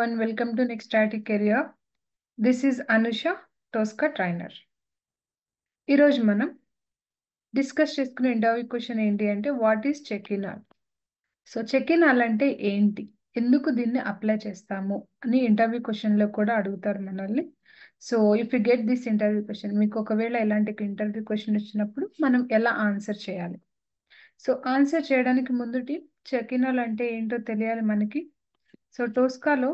everyone, welcome to Next Static Career. This is Anusha, Tosca trainer. ఈరోజు మనం discuss చేసుకునే interview question ఏంటి అంటే what is check in all. So check in all అంటే ఏంటి, ఎందుకు దీన్ని అప్లై చేస్తాము అని ఇంటర్వ్యూ క్వశ్చన్లో కూడా అడుగుతారు మనల్ని. So if you get this interview question, మీకు ఒకవేళ ఇలాంటి ఇంటర్వ్యూ క్వశ్చన్ వచ్చినప్పుడు మనం ఎలా ఆన్సర్ చేయాలి. సో ఆన్సర్ చేయడానికి ముందుటి చెక్ ఇన్ ఆల్ అంటే ఏంటో తెలియాలి మనకి. సో టోస్కాలో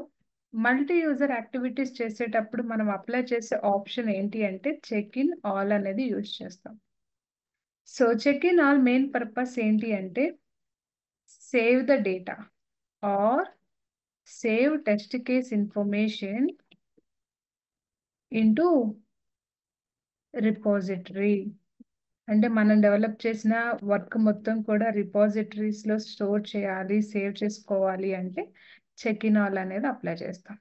మల్టీ యూజర్ యాక్టివిటీస్ చేసేటప్పుడు మనం అప్లై చేసే ఆప్షన్ ఏంటి అంటే చెక్ ఇన్ ఆల్ అనేది యూజ్ చేస్తాం. So check in all main purpose ఏంటి అంటే save the data or save test case information into repository. అంటే మనం డెవలప్ చేసిన వర్క్ మొత్తం కూడా రిపోజిటరీస్లో స్టోర్ చేయాలి, సేవ్ చేసుకోవాలి అంటే చెక్ ఇన్ ఆల్ అనేది అప్లై చేస్తాం.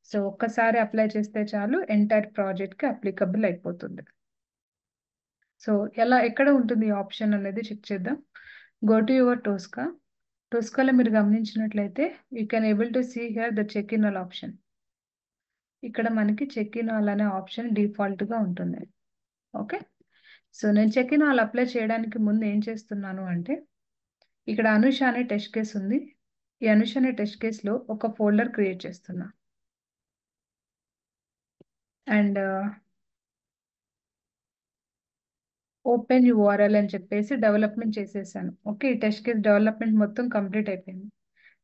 సో ఒక్కసారి అప్లై చేస్తే చాలు, ఎంటైర్ ప్రాజెక్ట్కి అప్లికబుల్ అయిపోతుంది. సో ఎక్కడ ఉంటుంది ఆప్షన్ అనేది చెక్ చేద్దాం. Go to your Tosca. టోస్కాలో మీరు గమనించినట్లయితే you can able to see here the check in all option. ఇక్కడ మనకి చెక్ ఇన్ ఆల్ అనే ఆప్షన్ డిఫాల్ట్గా ఉంటుంది. ఓకే, సో నేను చెక్ ఇన్ ఆల్ అప్లై చేయడానికి ముందు ఏం చేస్తున్నాను అంటే ఇక్కడ అనుష అనే టెస్ట్ కేస్ ఉంది. ఈ అనుష అనే టెస్ట్ కేసులో ఒక ఫోల్డర్ క్రియేట్ చేస్తున్నా అండ్ ఓపెన్ యూఆర్ఎల్ అని చెప్పేసి డెవలప్మెంట్ చేసేసాను. ఓకే, ఈ టెస్ట్ కేస్ డెవలప్మెంట్ మొత్తం కంప్లీట్ అయిపోయింది.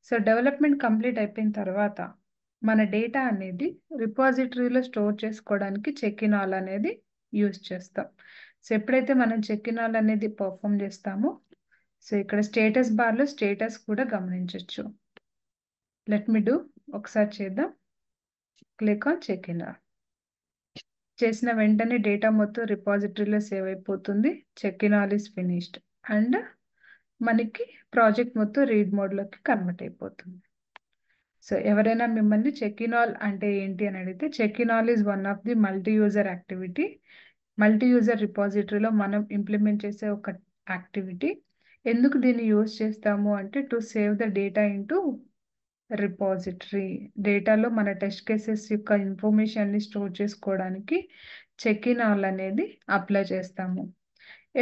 సో డెవలప్మెంట్ కంప్లీట్ అయిపోయిన తర్వాత మన డేటా అనేది రిపాజిటరీలో స్టోర్ చేసుకోవడానికి చెక్ ఇన్ ఆల్ అనేది యూజ్ చేస్తాం. సో ఎప్పుడైతే మనం చెక్ ఇన్ ఆల్ అనేది పర్ఫామ్ చేస్తామో సో ఇక్కడ స్టేటస్ బార్లో స్టేటస్ కూడా గమనించవచ్చు. లెట్ మీ డూ, ఒకసారి చేద్దాం. Click on check in all. చేసిన వెంటనే డేటా మొత్తం రిపాజిటరీలో సేవ్ అయిపోతుంది. Check in all is finished and మనకి ప్రాజెక్ట్ మొత్తం రీడ్ మోడ్లోకి కన్వర్ట్ అయిపోతుంది. సో ఎవరైనా మిమ్మల్ని చెక్ ఇన్ ఆల్ అంటే ఏంటి అని అడిగితే check in all is one of the multi user activity. Multi user రిపాజిటరీలో మనం ఇంప్లిమెంట్ చేసే ఒక యాక్టివిటీ. ఎందుకు దీన్ని యూజ్ చేస్తాము అంటే to save the data into repository. డేటాలో మన టెస్ట్ కేసెస్ యొక్క ఇన్ఫర్మేషన్ని స్టోర్ చేసుకోవడానికి చెక్ ఇన్ ఆల్ అనేది అప్లై చేస్తాము.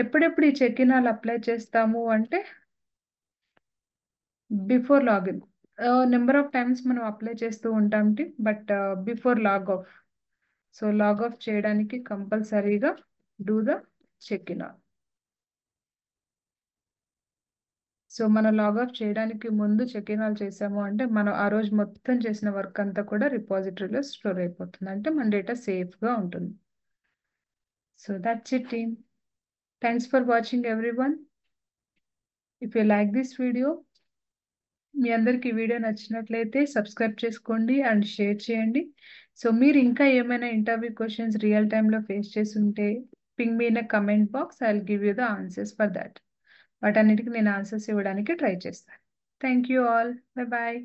ఎప్పుడెప్పుడు ఈ చెక్ ఇన్ ఆల్ అప్లై చేస్తాము అంటే before login. Number of times మనం అప్లై చేస్తూ ఉంటాం, but before log off. So log off చేయడానికి కంపల్సరీగా do the check in all. So మనం లాగ్ ఆఫ్ చేయడానికి ముందు చెక్ ఇన్ ఆల్ చేసాము అంటే మనం ఆ రోజు మొత్తం చేసిన వర్క్ అంతా కూడా రిపాజిటరీలో స్టోర్ అయిపోతుంది, అంటే మన డేటా సేఫ్గా ఉంటుంది. So that's it team. Thanks for watching everyone. If you like this video, మీ అందరికి వీడియో నచ్చినట్లయితే సబ్స్క్రైబ్ చేసుకోండి అండ్ షేర్ చేయండి. సో మీరు ఇంకా ఏమైనా ఇంటర్వ్యూ క్వశ్చన్స్ రియల్ టైంలో ఫేస్ చేసి ఉంటే ping me in comment box. I will give you the answers for that. వాటన్నిటికీ నేను ఆన్సర్స్ ఇవ్వడానికి ట్రై చేస్తాను. Thank you all. Bye bye.